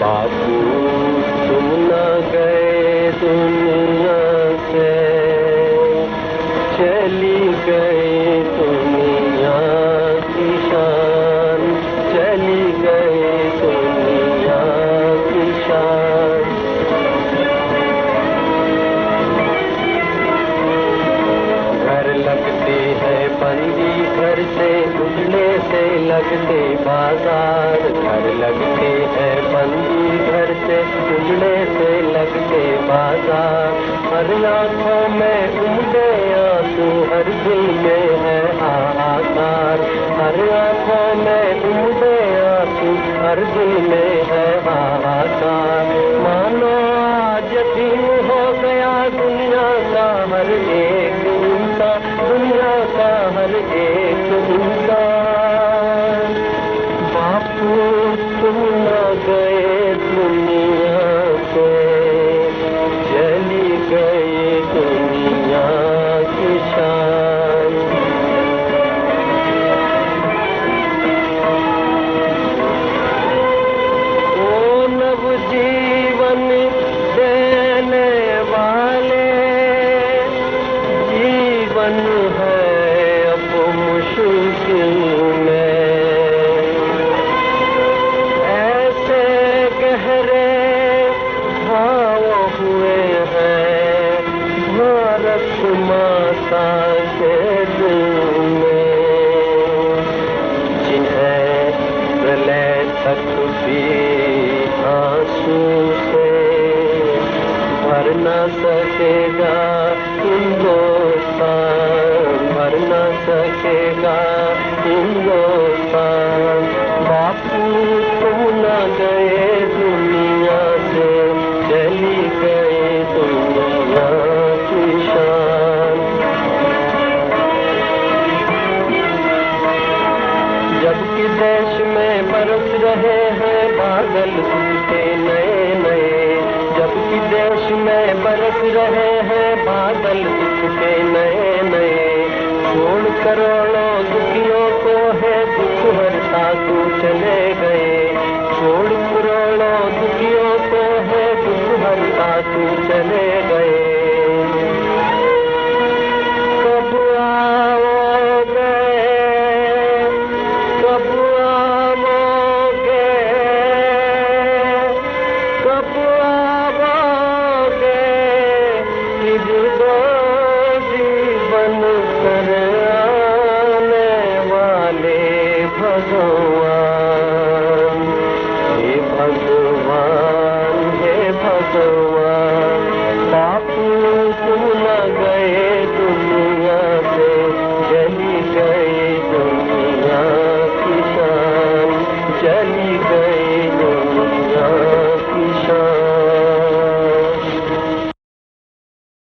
बापू तुम न गए दुनिया से, चली गई दुनिया की शान, चली गई दुनिया की शान। घर लगते हैं बंदी घर से उजले से लगते बाजार, घर लगते हैं बंदी घर से उजले से लगते बाजार। हर आंखों में उमड़े आंसू, हर दिल में है हाहाकार, हर आंखों में उमड़े आंसू, हर दिल में है हाहाकार। मानो आज यतीम हो गया दुनिया का हर एक इंसान, दुनिया का हर एक इंसान। बापू तुम न गए दुनिया से, चली गई दुनिया की शान। ओ नवजीवन देने वाले, जीवन है अब मुश्किल में, ऐसे गहरे भाव हुए हैं भारत माता के दिल में, जिन्हें प्रलय तक भी आंसू से भर न सकेगा हिंदुस्तान, भर न सकेगा हिंदुस्तान। बापू तुम न गए दुनिया से, चली गई दुनिया की शान। जबकि देश में बरस रहे हैं बादल के नए नए, जबकि देश में बरस रहे हैं बादल के नए नए। छोड़ करोड़ों दुखियों को है दुख हरता तू चले